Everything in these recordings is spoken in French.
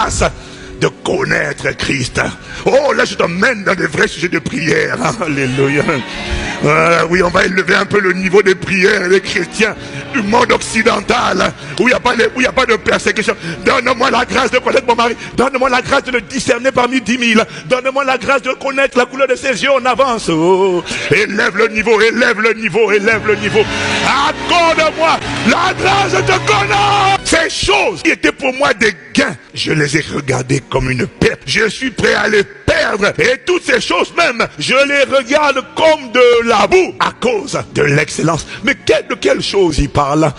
grâce de connaître Christ. Oh, là je t'emmène dans des vrais sujets de prière. Alléluia. Oui, on va élever un peu le niveau des prières des chrétiens du monde occidental, où il n'y a pas de persécution. Donne-moi la grâce de connaître mon mari. Donne-moi la grâce de le discerner parmi 10 000. Donne-moi la grâce de connaître la couleur de ses yeux. On avance. Oh, élève le niveau, élève le niveau, élève le niveau. Accorde-moi la grâce de te connaître. Ces choses qui étaient pour moi des gains, je les ai regardées comme une perte. Je suis prêt à les perdre. Et toutes ces choses même, je les regarde comme de la boue à cause de l'excellence. Mais de quelle chose il parle?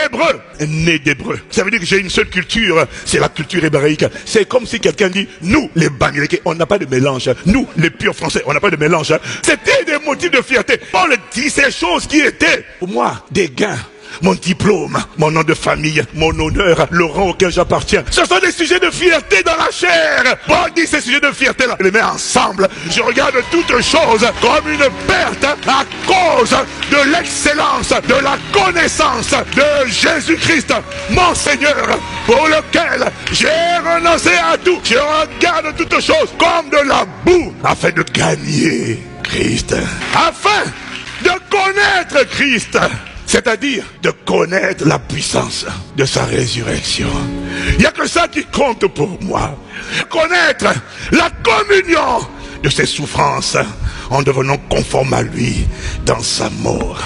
Hébreu, né d'hébreu. Ça veut dire que j'ai une seule culture, c'est la culture hébraïque. C'est comme si quelqu'un dit, nous les Bamileke, on n'a pas de mélange. Nous les purs français, on n'a pas de mélange. C'était des motifs de fierté. Paul dit ces choses qui étaient pour moi des gains. Mon diplôme, mon nom de famille, mon honneur, le rang auquel j'appartiens. Ce sont des sujets de fierté dans la chair. Paul dit ces sujets de fierté-là, je les mets ensemble. Je regarde toutes choses comme une perte à cause de l'excellence, de la connaissance de Jésus-Christ, mon Seigneur, pour lequel j'ai renoncé à tout. Je regarde toutes choses comme de la boue, afin de gagner Christ, afin de connaître Christ. C'est-à-dire de connaître la puissance de sa résurrection. Il n'y a que ça qui compte pour moi. Connaître la communion de ses souffrances en devenant conforme à lui dans sa mort.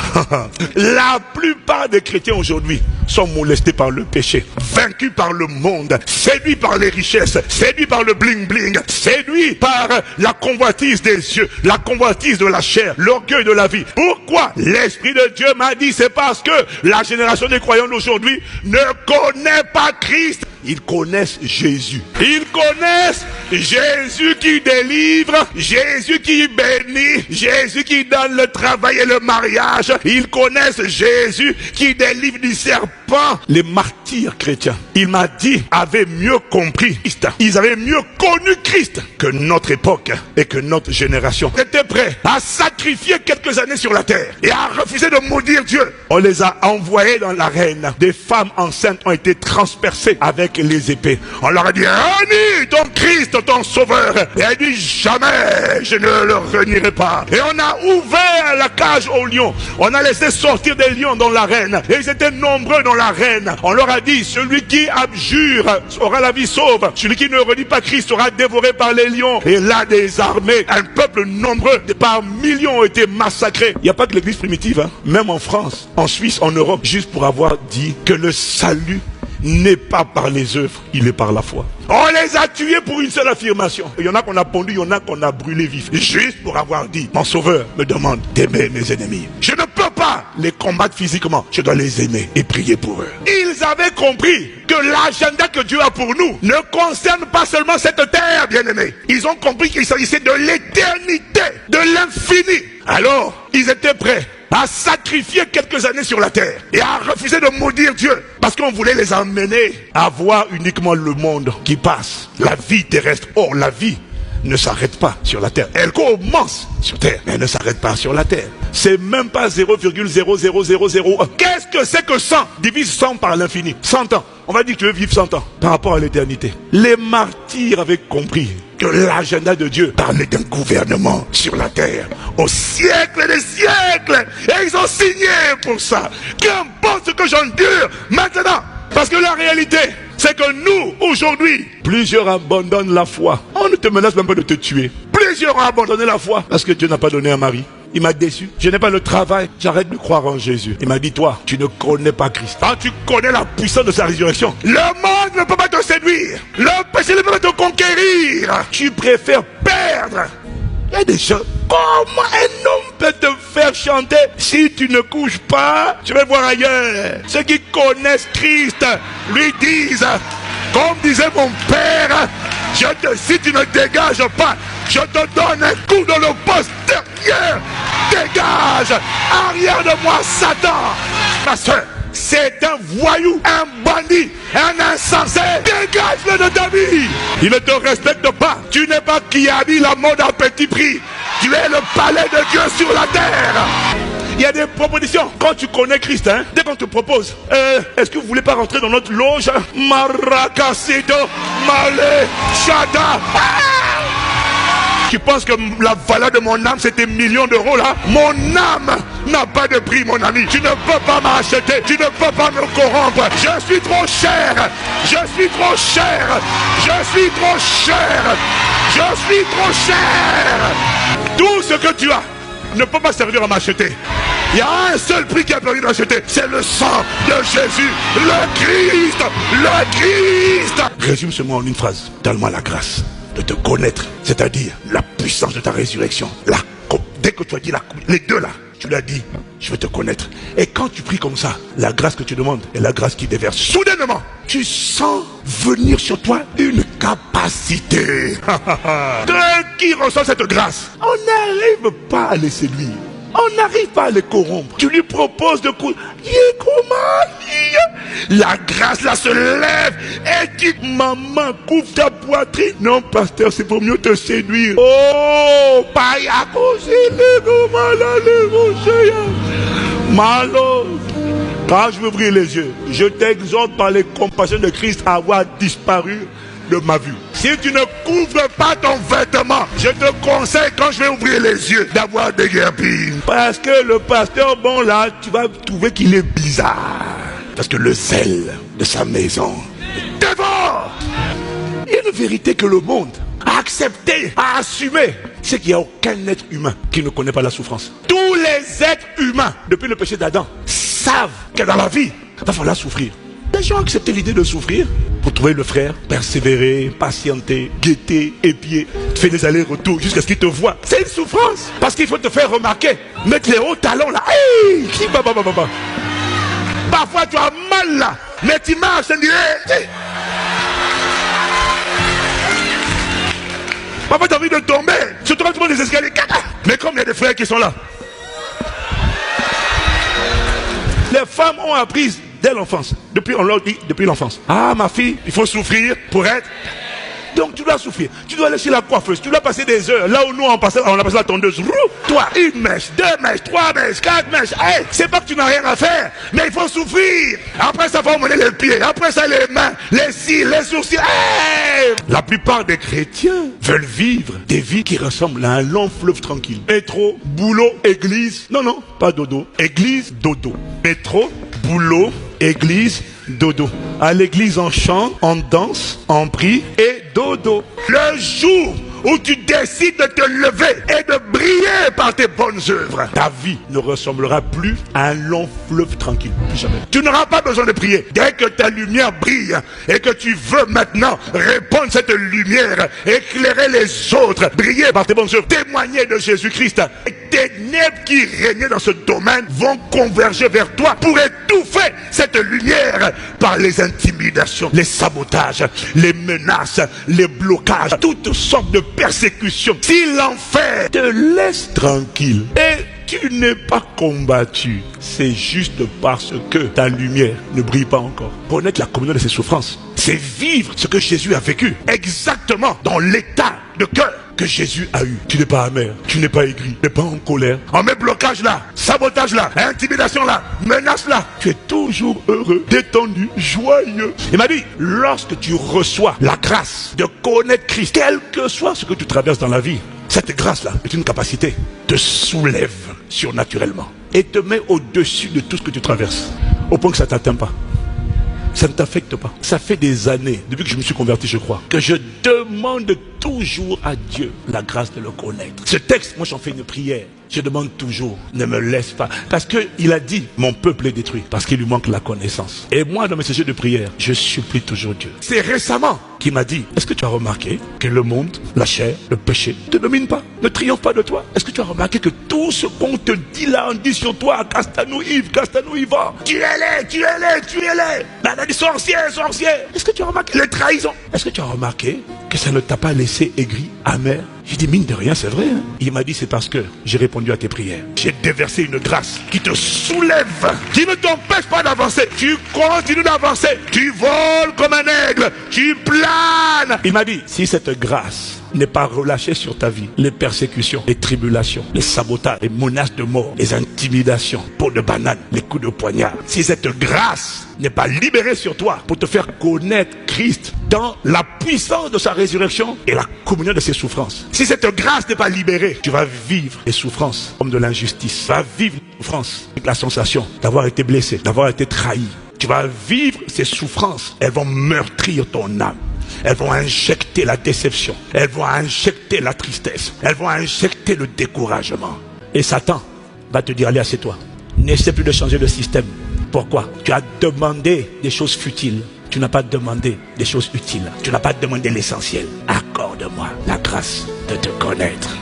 La plupart des chrétiens aujourd'hui sont molestés par le péché, vaincus par le monde, séduits par les richesses, séduits par le bling bling, séduits par la convoitise des yeux, la convoitise de la chair, l'orgueil de la vie. Pourquoi? L'Esprit de Dieu m'a dit, c'est parce que la génération des croyants d'aujourd'hui ne connaît pas Christ. Ils connaissent Jésus. Ils connaissent Jésus qui délivre, Jésus qui bénit, Jésus qui donne le travail et le mariage. Ils connaissent Jésus qui délivre du serpent. Les martyrs chrétiens, il m'a dit, avaient mieux compris Christ. Ils avaient mieux connu Christ que notre époque et que notre génération. Ils étaient prêts à sacrifier quelques années sur la terre et à refuser de maudire Dieu. On les a envoyés dans l'arène. Des femmes enceintes ont été transpercées avec les épées. On leur a dit, renie ton Christ, ton sauveur. Et elle dit, jamais je ne le renierai pas. Et on a ouvert la cage aux lions. On a laissé sortir des lions dans l'arène. Et ils étaient nombreux dans l'arène. On leur a dit, celui qui abjure aura la vie sauve. Celui qui ne renie pas Christ sera dévoré par les lions. Et là, des armées, un peuple nombreux, par millions ont été massacrés. Il n'y a pas que l'église primitive, hein. Même en France, en Suisse, en Europe, juste pour avoir dit que le salut n'est pas par les œuvres, il est par la foi. On les a tués pour une seule affirmation. Il y en a qu'on a pendu, il y en a qu'on a brûlé vif. Juste pour avoir dit, mon sauveur me demande d'aimer mes ennemis. Je ne peux pas les combattre physiquement. Je dois les aimer et prier pour eux. Ils avaient compris que l'agenda que Dieu a pour nous ne concerne pas seulement cette terre, bien-aimés. Ils ont compris qu'il s'agissait de l'éternité, de l'infini. Alors, ils étaient prêts à sacrifier quelques années sur la terre et à refuser de maudire Dieu parce qu'on voulait les emmener à voir uniquement le monde qui passe, la vie terrestre. Or, la vie ne s'arrête pas sur la terre. Elle commence sur terre, mais elle ne s'arrête pas sur la terre. C'est même pas 0,00001. Qu'est-ce que c'est que 100? Divise 100 par l'infini. 100 ans. On va dire que tu veux vivre 100 ans par rapport à l'éternité. Les martyrs avaient compris que l'agenda de Dieu parlait d'un gouvernement sur la terre au siècle des siècles. Et ils ont signé pour ça. Qu'importe ce que j'endure maintenant. Parce que la réalité, c'est que nous, aujourd'hui, plusieurs abandonnent la foi. On ne te menace même pas de te tuer. Plusieurs ont abandonné la foi parce que Dieu n'a pas donné un mari. Il m'a déçu. Je n'ai pas le travail. J'arrête de croire en Jésus. Il m'a dit, toi, tu ne connais pas Christ. Quand tu connais la puissance de sa résurrection, le monde ne peut pas te séduire. Le péché ne peut pas te conquérir. Tu préfères perdre. Il y a des gens. Comment un homme peut te faire chanter si tu ne couches pas? Je vais voir ailleurs. Ceux qui connaissent Christ lui disent, comme disait mon père, si tu ne dégages pas, je te donne un coup dans le postérieur. Dégage, arrière de moi, Satan. Ma soeur, c'est un voyou, un bandit, un insensé. Dégage-le de ta vie. Il ne te respecte pas. Tu n'es pas qui a dit la mode à petit prix. Tu es le palais de Dieu sur la terre. Il y a des propositions. Quand tu connais Christ, hein, dès qu'on te propose, est-ce que vous voulez pas rentrer dans notre loge? Maracasido, Malé, Chada. Tu penses que la valeur de mon âme c'est des millions d'euros là? Mon âme n'a pas de prix, mon ami. Tu ne peux pas m'acheter, tu ne peux pas me corrompre. Je suis trop cher, je suis trop cher, je suis trop cher, je suis trop cher. Tout ce que tu as ne peut pas servir à m'acheter. Il y a un seul prix qui a permis d'acheter, c'est le sang de Jésus, le Christ, le Christ. Résume seulement en une phrase. Donne-moi la grâce de te connaître, c'est-à-dire la puissance de ta résurrection. Là, dès que tu as dit les deux là, tu l'as dit, je veux te connaître. Et quand tu pries comme ça, la grâce que tu demandes est la grâce qui déverse. Soudainement, tu sens venir sur toi une capacité. De qui ressent cette grâce? On n'arrive pas à les séduire. On n'arrive pas à les corrompre. Tu lui proposes de courir. La grâce là se lève et dit, maman, couvre ta poitrine. Non, pasteur, c'est pour mieux te séduire. Oh, malo. Quand je veux ouvrir les yeux, je t'exhorte par les compassions de Christ à avoir disparu de ma vue. Si tu ne couvres pas ton vêtement, je te conseille quand je vais ouvrir les yeux d'avoir déguerpi. Parce que le pasteur, bon là, tu vas trouver qu'il est bizarre. Parce que le zèle de sa maison dévore. Il y a une vérité que le monde a accepté, a assumé. C'est qu'il n'y a aucun être humain qui ne connaît pas la souffrance. Tous les êtres humains, depuis le péché d'Adam, savent que dans la vie, il va falloir souffrir. Les gens ont accepté l'idée de souffrir pour trouver le frère, persévérer, patienter, guetter, épier, faire des allers-retours jusqu'à ce qu'il te voie. C'est une souffrance. Parce qu'il faut te faire remarquer. Mettre les hauts talons là. Hey, parfois tu as mal là. Mais tu marches, tu dis, hey. Parfois tu as envie de tomber. Surtout quand tu prends des escaliers. Mais comme il y a des frères qui sont là. Les femmes ont appris dès l'enfance, on leur dit depuis l'enfance. Ah ma fille, il faut souffrir pour être. Donc tu dois souffrir. Tu dois aller chez la coiffeuse. Tu dois passer des heures. Là où nous on a passé la tondeuse. Toi, une mèche, 2 mèches, 3 mèches, 4 mèches. Hey, c'est pas que tu n'as rien à faire, mais il faut souffrir. Après ça, il faut emmener les pieds. Après ça, les mains, les cils, les sourcils. Hey, la plupart des chrétiens veulent vivre des vies qui ressemblent à un long fleuve tranquille. Métro, boulot, église. Non, pas dodo. Église, dodo. Métro, boulot, église, dodo. À l'église on chante, on danse, on prie et dodo. Le jour où tu décides de te lever et de briller par tes bonnes œuvres, ta vie ne ressemblera plus à un long fleuve tranquille. Plus jamais. Tu n'auras pas besoin de prier. Dès que ta lumière brille et que tu veux maintenant répandre cette lumière, éclairer les autres, briller par tes bonnes œuvres, témoigner de Jésus-Christ, les ténèbres qui régnaient dans ce domaine vont converger vers toi pour étouffer cette lumière par les intimidations, les sabotages, les menaces, les blocages, toutes sortes de persécutions. Si l'enfer te laisse tranquille et tu n'es pas combattu, c'est juste parce que ta lumière ne brille pas encore. Connaître la communion de ses souffrances, c'est vivre ce que Jésus a vécu, exactement dans l'état de cœur que Jésus a eu. Tu n'es pas amer, tu n'es pas aigri, tu n'es pas en colère. On met blocage là, sabotage là, intimidation là, menace là. Tu es toujours heureux, détendu, joyeux. Il m'a dit, lorsque tu reçois la grâce de connaître Christ, quel que soit ce que tu traverses dans la vie, cette grâce-là est une capacité, te soulève surnaturellement et te met au-dessus de tout ce que tu traverses, au point que ça ne t'atteint pas. Ça ne t'affecte pas. Ça fait des années, depuis que je me suis converti, je crois, que je demande toujours à Dieu la grâce de le connaître. Ce texte, moi j'en fais une prière. Je demande toujours, ne me laisse pas. Parce qu'il a dit, mon peuple est détruit, parce qu'il lui manque la connaissance. Et moi, dans mes sujets de prière, je supplie toujours Dieu. C'est récemment qu'il m'a dit, est-ce que tu as remarqué que le monde, la chair, le péché, ne te domine pas, ne triomphe pas de toi? Est-ce que tu as remarqué que tout ce qu'on te dit là, on dit sur toi, Castanou Yves, tu es laid. On a dit sorcier. Est-ce que tu as remarqué les trahisons? Est-ce que tu as remarqué que ça ne t'a pas laissé aigri, amer? J'ai dit, mine de rien, c'est vrai. Hein? Il m'a dit, c'est parce que j'ai répondu à tes prières. J'ai déversé une grâce qui te soulève, qui ne t'empêche pas d'avancer. Tu continues d'avancer. Tu voles comme un aigle. Tu planes Satan. Il m'a dit, si cette grâce n'est pas relâchée sur ta vie, les persécutions, les tribulations, les sabotages, les menaces de mort, les intimidations, peau de banane, les coups de poignard, si cette grâce n'est pas libérée sur toi pour te faire connaître Christ dans la puissance de sa résurrection et la communion de ses souffrances, si cette grâce n'est pas libérée, tu vas vivre les souffrances comme de l'injustice. Tu vas vivre les souffrances avec la sensation d'avoir été blessé, d'avoir été trahi. Tu vas vivre ces souffrances. Elles vont meurtrir ton âme. Elles vont injecter la déception. Elles vont injecter la tristesse. Elles vont injecter le découragement. Et Satan va te dire, allez, assieds-toi. N'essaie plus de changer le système. Pourquoi? Tu as demandé des choses futiles. Tu n'as pas demandé des choses utiles. Tu n'as pas demandé l'essentiel. Accorde-moi la grâce de te connaître.